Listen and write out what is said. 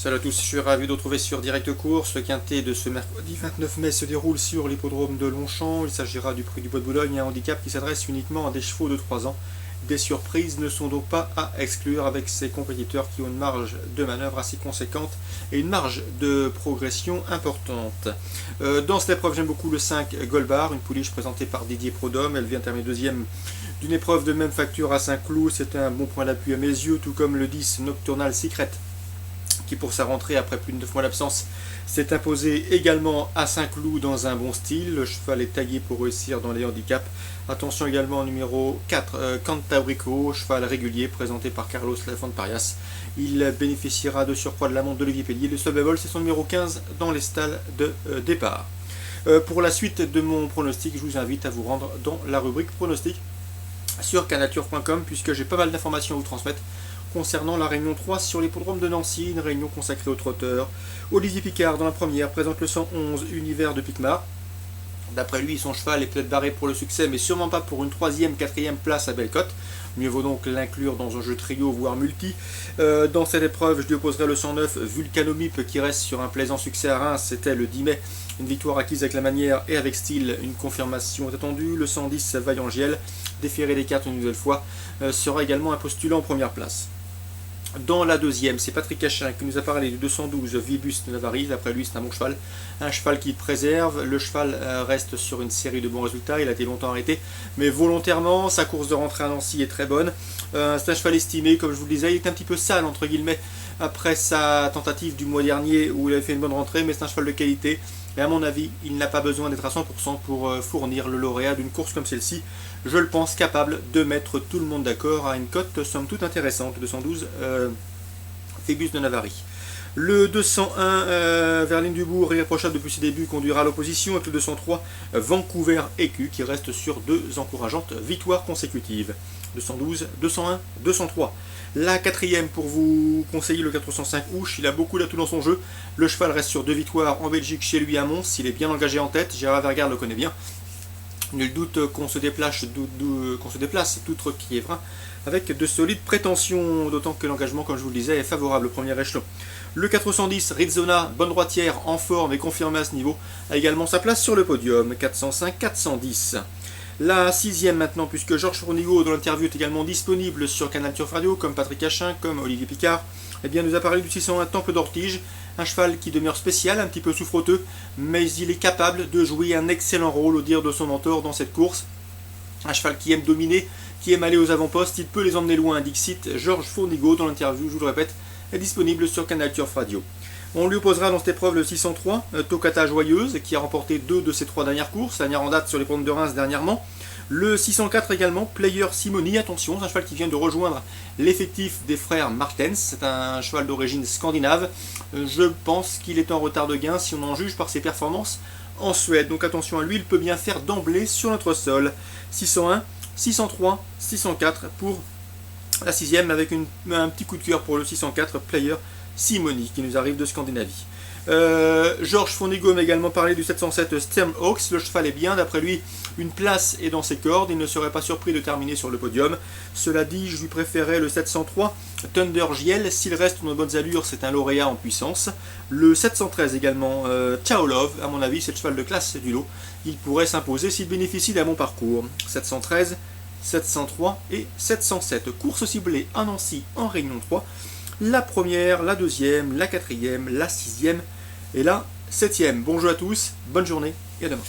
Salut à tous, je suis ravi de vous retrouver sur Direct Course. Le quintet de ce mercredi 29 mai se déroule sur l'hippodrome de Longchamp. Il s'agira du prix du Bois de Boulogne, un handicap qui s'adresse uniquement à des chevaux de 3 ans. Des surprises ne sont donc pas à exclure avec ces compétiteurs qui ont une marge de manœuvre assez conséquente et une marge de progression importante. Dans cette épreuve, j'aime beaucoup le 5 Goldbar, une pouliche présentée par Didier Prodhomme. Elle vient terminer deuxième d'une épreuve de même facture à Saint-Cloud. C'est un bon point d'appui à mes yeux, tout comme le 10 Nocturnal Secret, qui pour sa rentrée après plus de 9 mois d'absence s'est imposé également à Saint-Cloud dans un bon style. Le cheval est taillé pour réussir dans les handicaps. Attention également au numéro 4, Cantabrico, cheval régulier présenté par Carlos Lafontparias. Il bénéficiera de surcroît de la montre d'Olivier Pellier. Le seul bémol, c'est son numéro 15 dans les stalles de départ. Pour la suite de mon pronostic, je vous invite à vous rendre dans la rubrique pronostic sur canature.com puisque j'ai pas mal d'informations à vous transmettre concernant la réunion 3 sur l'hippodrome de Nancy, une réunion consacrée aux trotteurs. Olivier Picard dans la première présente le 111 Univers de Picmar. D'après lui, son cheval est peut-être barré pour le succès, mais sûrement pas pour une 3e, 4e place à Bellecote. Mieux vaut donc l'inclure dans un jeu trio, voire multi. Dans cette épreuve, je lui opposerai le 109 Vulcanomip qui reste sur un plaisant succès à Reims. C'était le 10 mai. Une victoire acquise avec la manière et avec style. Une confirmation est attendue. Le 110 Vaillant Giel, déféré des cartes une nouvelle fois, sera également un postulant en première place. Dans la deuxième, c'est Patrick Cachin qui nous a parlé du 212 Vibus de Navarrise. D'après lui, c'est un bon cheval. Un cheval qui préserve. Le cheval reste sur une série de bons résultats. Il a été longtemps arrêté, mais volontairement. Sa course de rentrée à Nancy est très bonne. C'est un cheval estimé, comme je vous le disais. Il est un petit peu sale, entre guillemets, après sa tentative du mois dernier où il avait fait une bonne rentrée, mais c'est un cheval de qualité. Et à mon avis, il n'a pas besoin d'être à 100% pour fournir le lauréat d'une course comme celle-ci. Je le pense capable de mettre tout le monde d'accord à une cote somme toute intéressante, 212 Phébus de Navarrie. Le 201 Verline Dubourg, irréprochable depuis ses débuts, conduira à l'opposition avec le 203 Vancouver Écu qui reste sur 2 encourageantes victoires consécutives. 212, 201, 203. La 4e pour vous conseiller le 405 Ouche, il a beaucoup d'atouts dans son jeu. Le cheval reste sur 2 victoires en Belgique chez lui à Mons, il est bien engagé en tête, Gérard Vergard le connaît bien. Nul doute qu'on se déplace d'outre Kievrin avec de solides prétentions, d'autant que l'engagement, comme je vous le disais, est favorable au premier échelon. Le 410 Rizona, bonne droitière, en forme et confirmé à ce niveau, a également sa place sur le podium. 405, 410. La 6e maintenant, puisque Georges Fournigaud dans l'interview est également disponible sur Canal Turf Radio, comme Patrick Cachin, comme Olivier Picard, eh bien, nous a parlé du 601 Temple d'Ortige, un cheval qui demeure spécial, un petit peu souffreteux, mais il est capable de jouer un excellent rôle au dire de son mentor dans cette course. Un cheval qui aime dominer, qui aime aller aux avant-postes, il peut les emmener loin, dixit Georges Fournigaud dans l'interview, je vous le répète, est disponible sur Canal Turf Radio. On lui opposera dans cette épreuve le 603, Toccata Joyeuse, qui a remporté 2 de ses 3 dernières courses, la dernière en date sur les pentes de Reims dernièrement. Le 604 également, Player Simoni, attention, c'est un cheval qui vient de rejoindre l'effectif des frères Martens, c'est un cheval d'origine scandinave. Je pense qu'il est en retard de gain si on en juge par ses performances en Suède, donc attention à lui, il peut bien faire d'emblée sur notre sol. 601, 603, 604 pour la 6e avec un petit coup de cœur pour le 604, Player Simoni, qui nous arrive de Scandinavie. Georges Fournigaud m'a également parlé du 707 Stern Hawks. Le cheval est bien, d'après lui, une place est dans ses cordes. Il ne serait pas surpris de terminer sur le podium. Cela dit, je lui préférais le 703 Thunder Giel. S'il reste dans de bonnes allures, c'est un lauréat en puissance. Le 713 également, Ciao Love. À mon avis, c'est le cheval de classe du lot. Il pourrait s'imposer s'il bénéficie d'un bon parcours. 713, 703 et 707. Course ciblée à Nancy en Réunion 3. La première, la 2e, la 4e, la 6e et la 7e. Bonjour à tous, bonne journée et à demain.